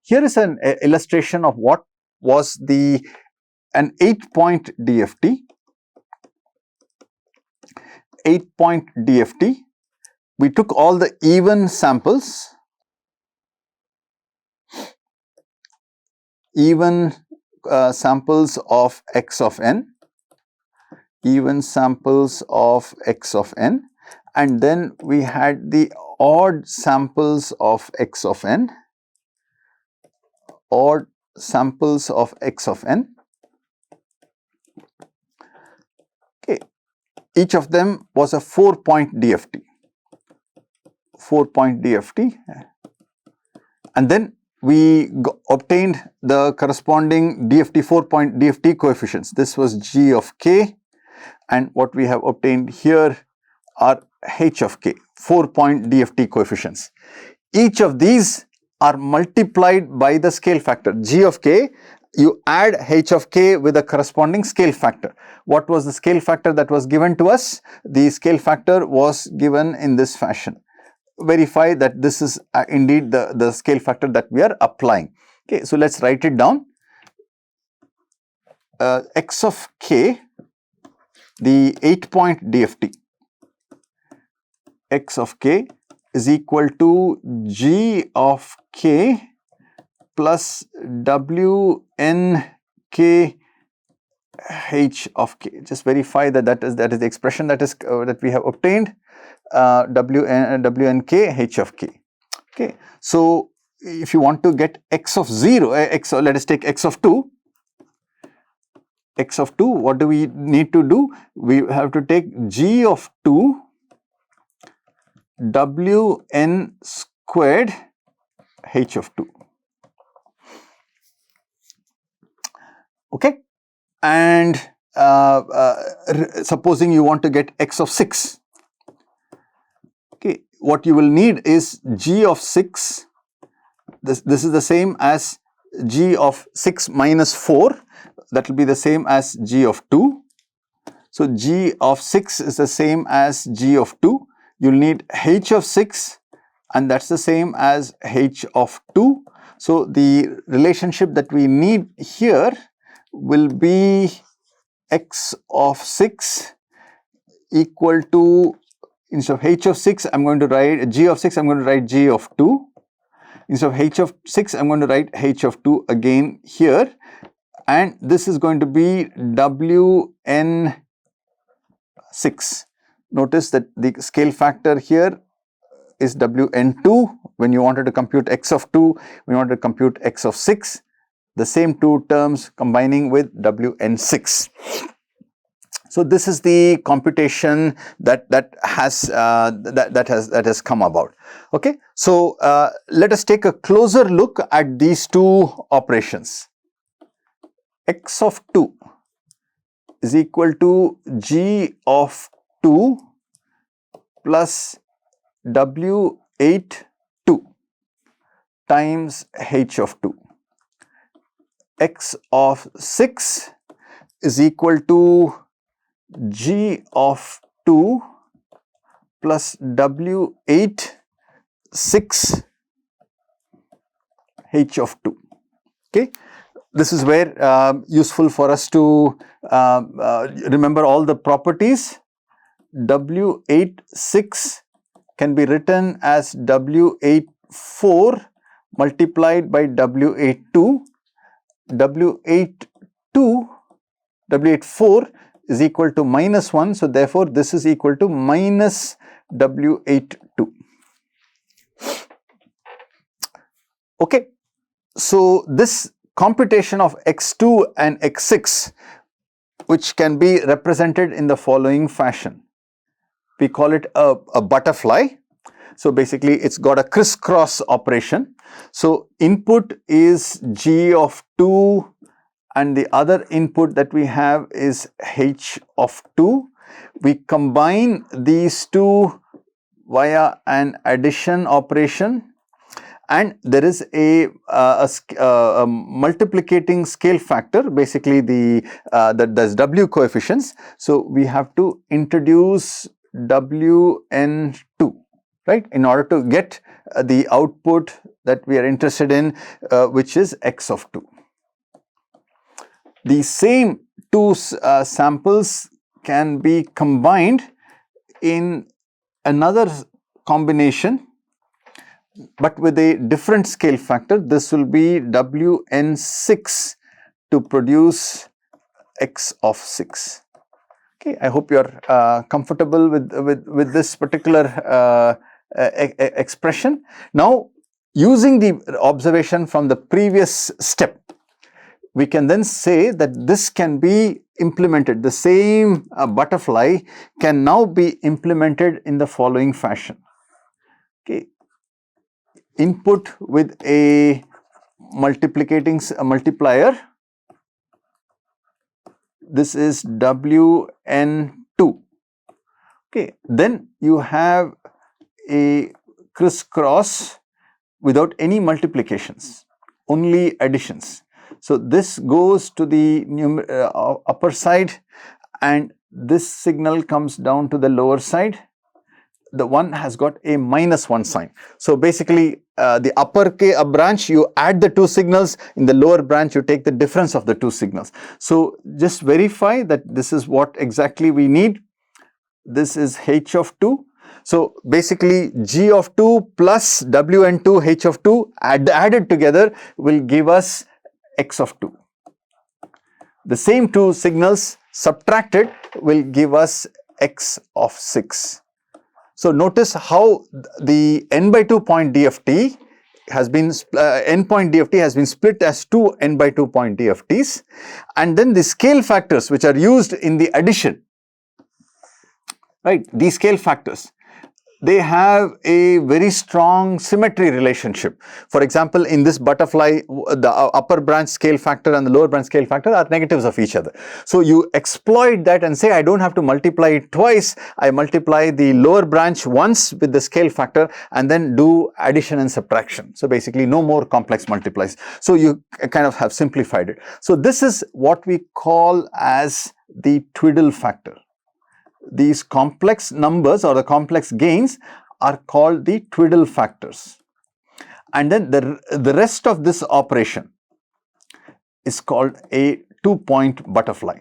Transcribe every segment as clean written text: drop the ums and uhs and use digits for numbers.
here is an illustration of what was an 8-point DFT. 8-point DFT. We took all the even samples, samples of x of n, even samples of x of n, and then we had the odd samples of x of n, odd samples of x of n. Okay, each of them was a 4-point DFT. 4-point DFT, and then we obtained the corresponding DFT 4-point DFT coefficients. This was g of k, and what we have obtained here are h of k, 4-point DFT coefficients. Each of these are multiplied by the scale factor g of k. You add h of k with a corresponding scale factor. What was the scale factor that was given to us? The scale factor was given in this fashion. Verify that this is indeed the scale factor that we are applying. Okay, so let's write it down. X of k, the 8-point DFT, x of k is equal to g of k plus w n k h of k. Just verify that is the expression that we have obtained. W n k h of k. Okay, so if you want to get x of 0, let us take x of 2. X of 2, what do we need to do? We have to take g of 2 w n squared h of 2. Okay, and supposing you want to get x of 6. Okay, what you will need is g of 6. This is the same as g of 6 minus 4. That will be the same as g of 2. So g of 6 is the same as g of 2. You will need h of 6, and that's the same as h of 2. So the relationship that we need here will be x of 6 equal to, instead of h of 6, I'm going to write g of 6, I'm going to write g of 2. Instead of h of 6, I'm going to write h of 2 again here. And this is going to be wn6. Notice that the scale factor here is wn2 when you wanted to compute x of 2, when you wanted to compute x of 6. The same two terms combining with wn6. So this is the computation that has come about. Okay, so let us take a closer look at these two operations. X of 2 is equal to g of 2 plus w8 2 times h of 2. X of 6 is equal to g of 2 plus w8 6 h of 2. Okay, this is where useful for us to remember all the properties. W8 6 can be written as W8 4 multiplied by W8 2. W8 4 is equal to minus 1. So therefore, this is equal to minus W8 2. Okay, so this computation of x2 and x6, which can be represented in the following fashion. We call it a butterfly. So basically, it's got a crisscross operation. So input is g of 2 and the other input that we have is h of 2. We combine these two via an addition operation, and there is a multiplicating scale factor. Basically, there's w coefficients. So we have to introduce wn2, right, in order to get the output that we are interested in, which is x of 2. The same two samples can be combined in another combination, but with a different scale factor. This will be Wn6 to produce x of 6. Okay, I hope you are comfortable with this particular expression. Now, using the observation from the previous step, we can then say that this can be implemented. The same butterfly can now be implemented in the following fashion. Okay, input with a multiplier. This is Wn2. Okay, then you have a crisscross without any multiplications, only additions. So this goes to the upper side, and this signal comes down to the lower side. The one has got a -1 sign. So basically, the upper branch, you add the two signals. In the lower branch, you take the difference of the two signals. So just verify that this is what exactly we need. This is h of 2. So basically, g of 2 plus Wn2 h of 2 added together will give us x of 2. The same two signals subtracted will give us x of 6. So notice how the n/2 point DFT has been n point DFT has been split as two n/2 point DFTs, and then the scale factors which are used in the addition, right? These scale factors, they have a very strong symmetry relationship. For example, in this butterfly, the upper branch scale factor and the lower branch scale factor are negatives of each other. So you exploit that and say, I don't have to multiply it twice. I multiply the lower branch once with the scale factor and then do addition and subtraction. So basically no more complex multiplies. So you kind of have simplified it. So this is what we call as the twiddle factor. These complex numbers or the complex gains are called the twiddle factors. And then the rest of this operation is called a 2-point butterfly.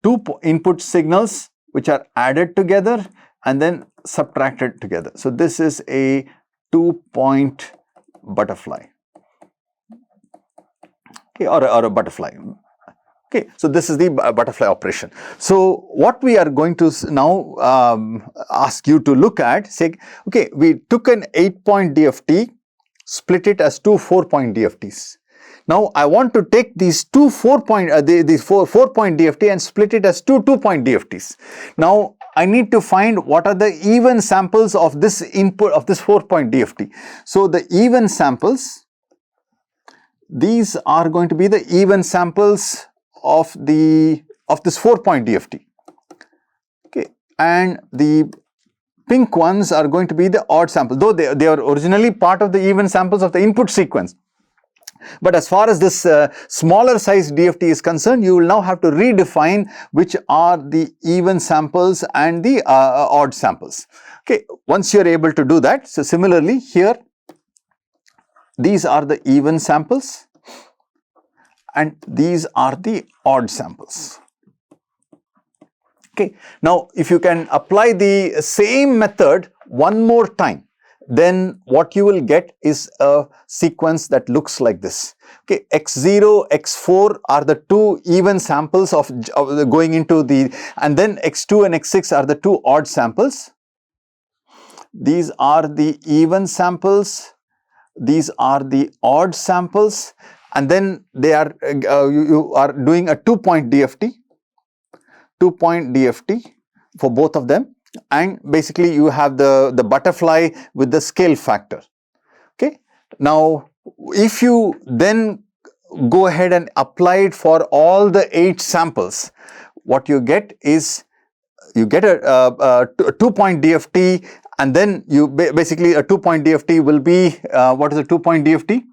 Two input signals which are added together and then subtracted together. So this is a 2-point butterfly, okay, or a butterfly. Okay, so this is the butterfly operation. So what we are going to now ask you to look at, say, okay, we took an 8-point DFT, split it as two 4-point DFTs. Now I want to take these two 4-point DFT and split it as two 2-point DFTs. Now I need to find what are the even samples of this input of this 4-point DFT. So the even samples, these are going to be the even samples of this 4-point DFT, okay, and the pink ones are going to be the odd samples, though they are originally part of the even samples of the input sequence. But as far as this smaller size DFT is concerned, you will now have to redefine which are the even samples and the odd samples. Okay, once you are able to do that, so similarly here, these are the even samples and these are the odd samples. Okay. Now, if you can apply the same method one more time, then what you will get is a sequence that looks like this. Okay, x0, x4 are the two even samples of going into the, and then x2 and x6 are the two odd samples. These are the even samples, these are the odd samples, and then they are you are doing a 2-point DFT, 2-point DFT for both of them, and basically you have the butterfly with the scale factor. Okay. Now, if you then go ahead and apply it for all the 8 samples, what you get is you get a 2-point DFT, and then you basically a 2-point DFT will be what is a 2-point DFT?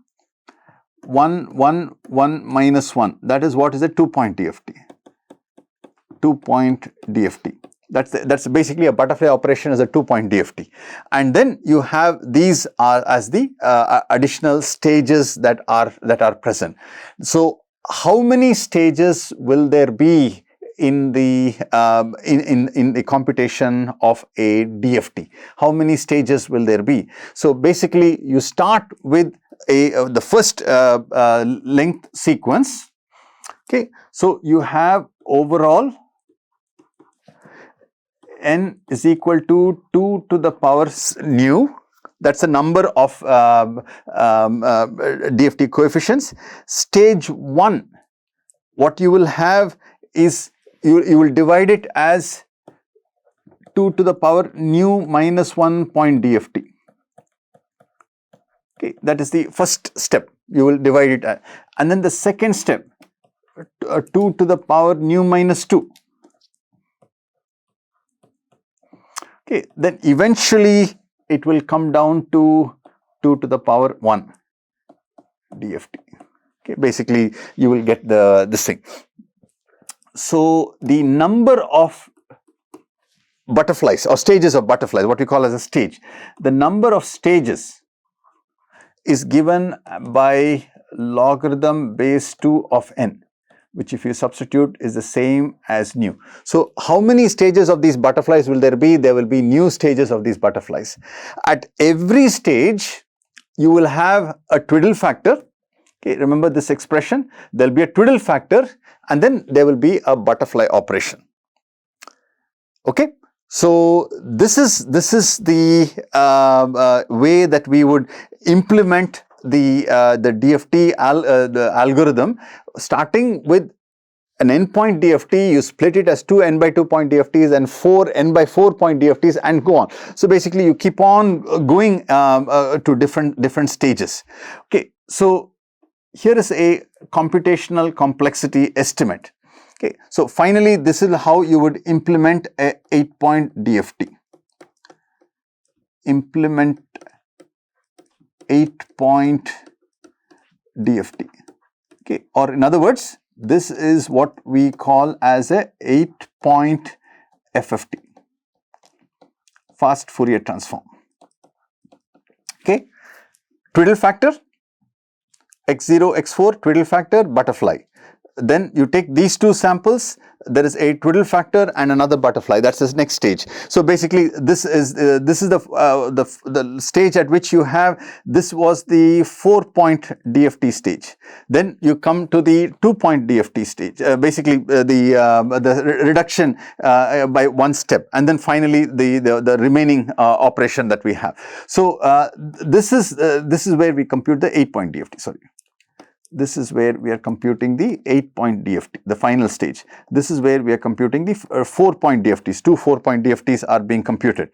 1, 1, 1 minus 1. That is what is a 2-point DFT. 2-point DFT. That's basically a butterfly operation as a 2-point DFT. And then you have these as the additional stages that are present. So how many stages will there be in the in the computation of a DFT? How many stages will there be? So basically you start with the first length sequence. Okay, so you have overall n is equal to 2 to the power nu. That's the number of DFT coefficients. Stage 1, what you will have is you will divide it as 2 to the power nu minus 1 point DFT. Okay, that is the first step. You will divide it, and then the second step, 2 to the power nu minus 2. Okay, then eventually it will come down to 2 to the power 1 DFT. Okay, basically you will get this thing. So the number of butterflies or stages of butterflies, what we call as a stage, the number of stages is given by logarithm base 2 of n, which if you substitute is the same as nu. So how many stages of these butterflies will there be? There will be new stages of these butterflies. At every stage you will have a twiddle factor. Okay, remember this expression, there will be a twiddle factor and then there will be a butterfly operation. Okay, so this is the way that we would implement the DFT the algorithm. Starting with an n-point DFT, you split it as 2 n by 2 point DFTs and 4 n by 4 point DFTs and go on. So basically you keep on going to different stages. Okay, so here is a computational complexity estimate. Okay, so finally this is how you would implement a 8-point DFT. Implement 8-point DFT. Okay, or in other words, this is what we call as a 8-point FFT, fast Fourier transform. Okay, twiddle factor, x0, x4, twiddle factor, butterfly. Then you take these two samples, there is a twiddle factor and another butterfly. That's the next stage. So basically this is the stage at which you have, this was the 4-point DFT stage. Then you come to the 2-point DFT stage, basically the reduction by one step, and then finally the remaining operation that we have. So this is where we compute the 8-point DFT. Sorry. This is where we are computing the 8-point DFT, the final stage. This is where we are computing the 4-point DFTs. 2 4-point DFTs are being computed.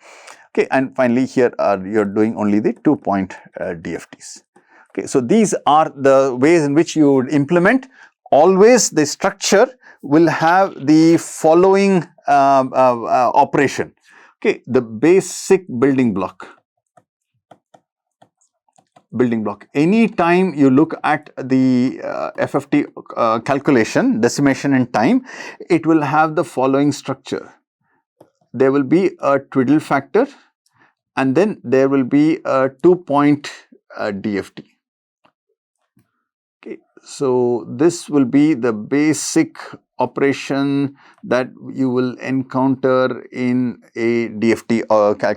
Okay, and finally here you're doing only the 2-point DFTs. Okay, so these are the ways in which you would implement. Always the structure will have the following operation. Okay, the basic building block. Any time you look at the FFT calculation, decimation in time, it will have the following structure. There will be a twiddle factor and then there will be a 2-point DFT. Okay, so this will be the basic operation that you will encounter in a DFT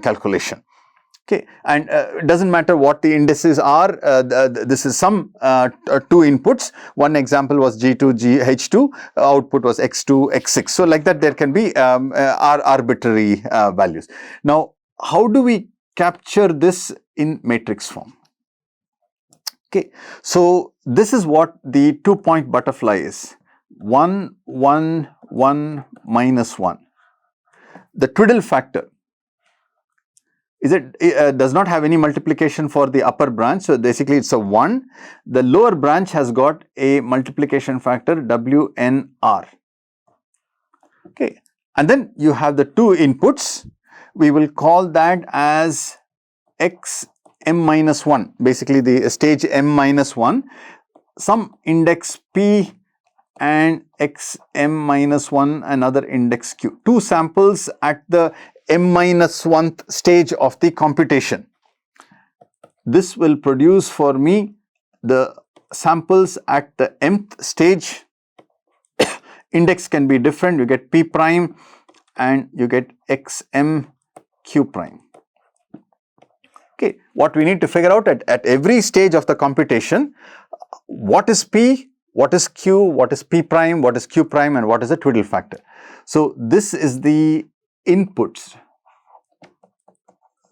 calculation. Okay, and it doesn't matter what the indices are, this is some 2 inputs. One example was G2, H2, output was X2, X6. So like that there can be arbitrary values. Now, how do we capture this in matrix form? Okay, so this is what the 2-point butterfly is. 1, 1, 1, minus 1. The twiddle factor. It does not have any multiplication for the upper branch, so basically it's a 1. The lower branch has got a multiplication factor WNR. Okay, and then you have the 2 inputs. We will call that as X m minus 1, basically the stage m minus 1, some index p and xm minus 1 another index q. Two samples at the m minus 1th stage of the computation. This will produce for me the samples at the mth stage. Index can be different, you get p prime and you get xm q prime. Okay, what we need to figure out at every stage of the computation, what is p, what is q, what is p prime, what is q prime, and what is the twiddle factor. So this is the inputs,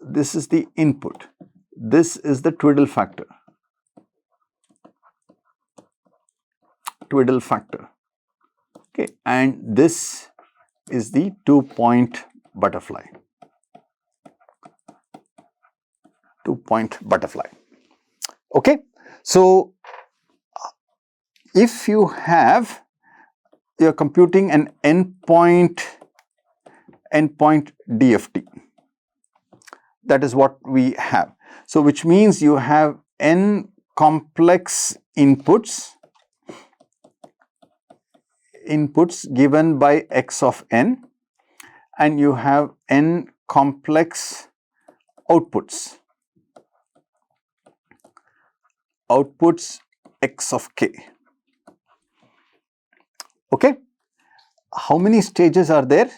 this is the input, this is the twiddle factor, okay, and this is the 2-point butterfly, 2-point butterfly. Okay, so if you are computing an n-point DFT, that is what we have. So which means you have n complex inputs given by x of n, and you have n complex outputs x of k. Okay, how many stages are there?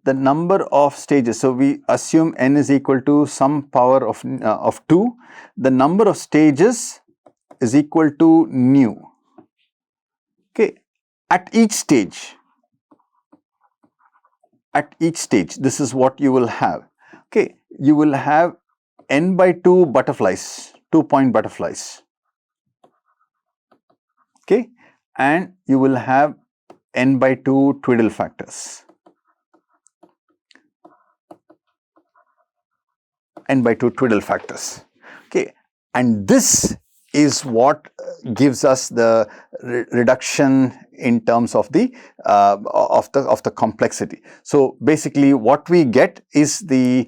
The number of stages, so we assume n is equal to some power of 2, the number of stages is equal to nu. Okay, at each stage, this is what you will have. Okay, you will have n by 2 butterflies, 2-point butterflies. Okay, and you will have n by 2 twiddle factors. N by 2 twiddle factors. Okay, and this is what gives us the reduction in terms of the complexity. So basically, what we get is the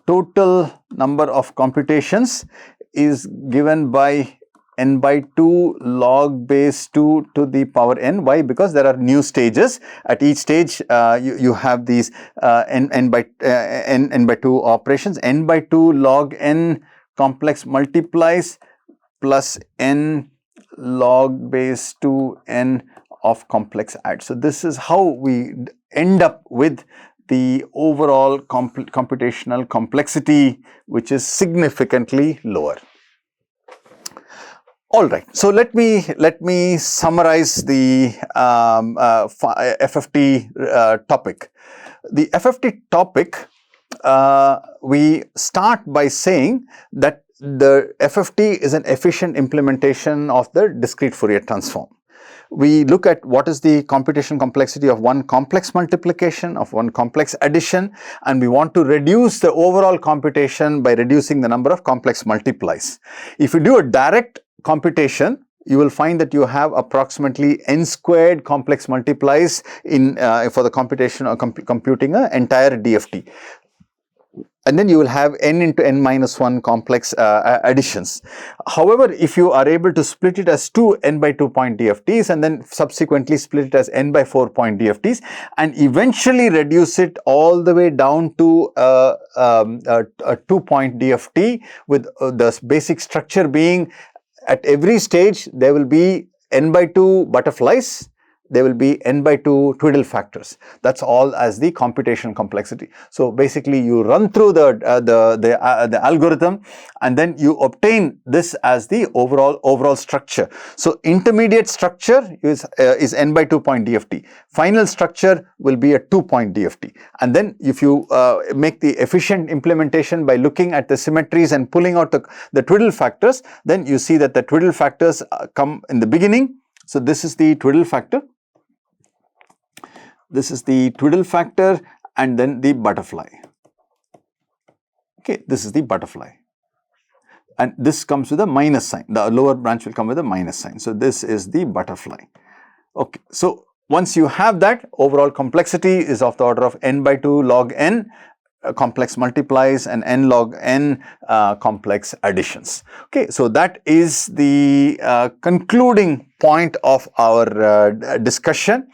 total number of computations is given by n by 2 log base 2 to the power n. Why? Because there are new stages. At each stage, you have these n by 2 operations. N by 2 log n complex multiplies plus n log base 2 n of complex add. So this is how we end up with the overall computational complexity, which is significantly lower. All right, so let me summarize the FFT topic. The FFT topic, we start by saying that the FFT is an efficient implementation of the discrete Fourier transform. We look at what is the computation complexity of one complex multiplication, of one complex addition, and we want to reduce the overall computation by reducing the number of complex multiplies. If you do a direct computation, you will find that you have approximately n squared complex multiplies in for the computation or computing an entire DFT. And then you will have n into n minus 1 complex additions. However, if you are able to split it as two n by 2 point DFTs and then subsequently split it as n by 4 point DFTs and eventually reduce it all the way down to a 2-point DFT with the basic structure being at every stage there will be n by 2 butterflies, there will be n by 2 twiddle factors. That's all as the computation complexity. So basically you run through the algorithm and then you obtain this as the overall structure. So intermediate structure is n by 2 point DFT. Final structure will be a 2-point DFT. And then if you make the efficient implementation by looking at the symmetries and pulling out the twiddle factors, then you see that the twiddle factors come in the beginning. So this is the twiddle factor. This is the twiddle factor and then the butterfly. Okay, this is the butterfly. And this comes with a minus sign. The lower branch will come with a minus sign. So this is the butterfly. Okay, so once you have that, overall complexity is of the order of n by 2 log n. complex multiplies and n log n complex additions. Okay, so that is the concluding point of our discussion.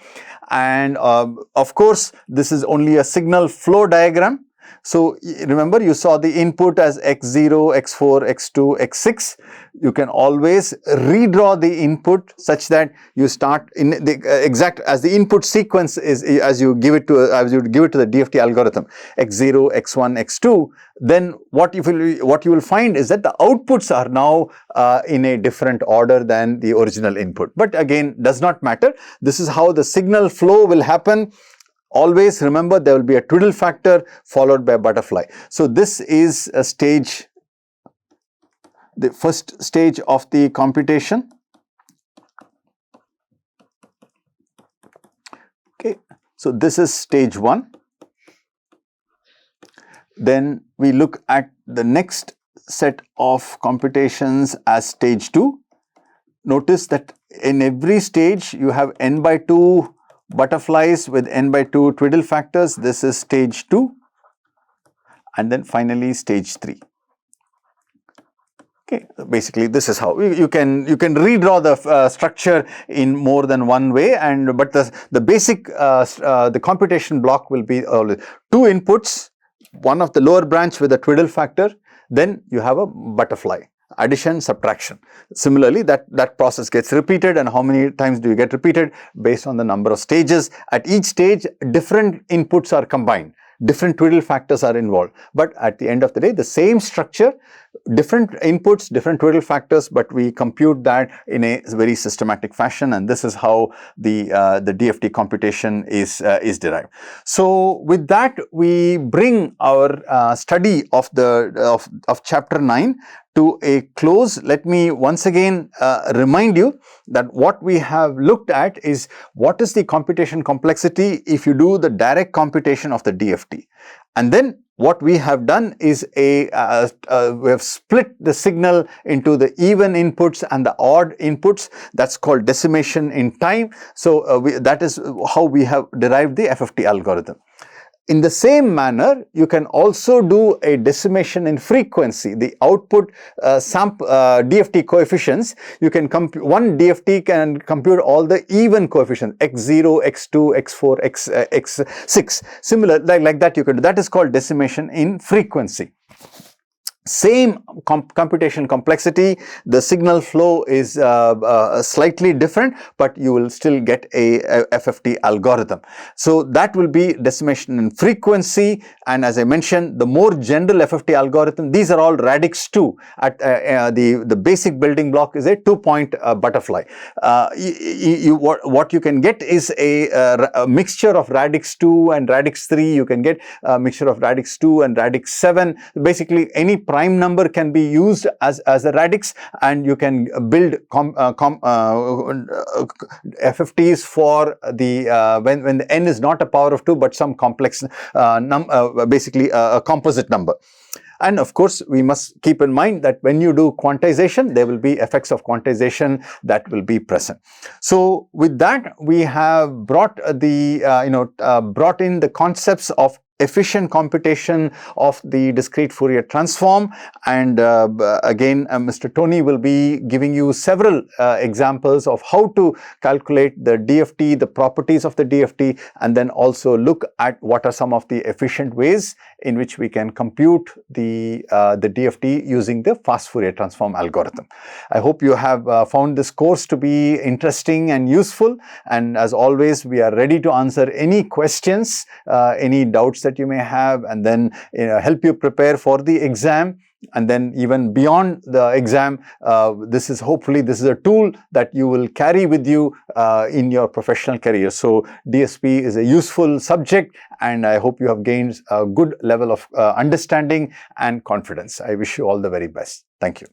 And of course, this is only a signal flow diagram. So remember, you saw the input as x0, x4, x2, x6. You can always redraw the input such that you start in the exact as the input sequence is as you give it to the DFT algorithm, x0, x1, x2. Then what you will find is that the outputs are now in a different order than the original input. But again, does not matter. This is how the signal flow will happen. Always remember, there will be a twiddle factor followed by a butterfly. So this is a stage, the first stage of the computation. Okay, so this is stage 1. Then we look at the next set of computations as stage 2. Notice that in every stage you have n by 2 butterflies with n by 2 twiddle factors. This is stage 2, and then finally stage 3. Okay, basically this is how you can redraw the structure in more than one way, but the basic the computation block will be 2 inputs, one of the lower branch with a twiddle factor, then you have a butterfly. Addition, subtraction. Similarly, that process gets repeated, and how many times do you get repeated based on the number of stages. At each stage, different inputs are combined, different twiddle factors are involved, but at the end of the day, the same structure, different inputs, different twiddle factors, but we compute that in a very systematic fashion, and this is how the DFT computation is derived. So with that, we bring our study of chapter 9 to a close. Let me once again remind you that what we have looked at is what is the computation complexity if you do the direct computation of the DFT. And then what we have done is we have split the signal into the even inputs and the odd inputs. That's called decimation in time. So that is how we have derived the FFT algorithm. In the same manner, you can also do a decimation in frequency. The output DFT coefficients, you can one DFT can compute all the even coefficients, x0, x2, x4, x6. Similar, like that you can do. That is called decimation in frequency. Same computation complexity, the signal flow is slightly different, but you will still get a FFT algorithm. So that will be decimation in frequency, and as I mentioned, the more general FFT algorithm, these are all radix 2. At the basic building block is a 2-point butterfly. What you can get is a mixture of radix 2 and radix 3. You can get a mixture of radix 2 and radix 7. Basically, any prime number can be used as a radix, and you can build FFTs for the when the n is not a power of 2 but some complex basically a composite number. And of course, we must keep in mind that when you do quantization, there will be effects of quantization that will be present. So with that, we have brought brought in the concepts of efficient computation of the discrete Fourier transform, and again Mr. Tony will be giving you several examples of how to calculate the DFT, the properties of the DFT, and then also look at what are some of the efficient ways in which we can compute the DFT using the fast Fourier transform algorithm. I hope you have found this course to be interesting and useful, and as always, we are ready to answer any questions, any doubts that you may have, and then help you prepare for the exam. And then even beyond the exam, this is a tool that you will carry with you in your professional career. So DSP is a useful subject, and I hope you have gained a good level of understanding and confidence. I wish you all the very best. Thank you.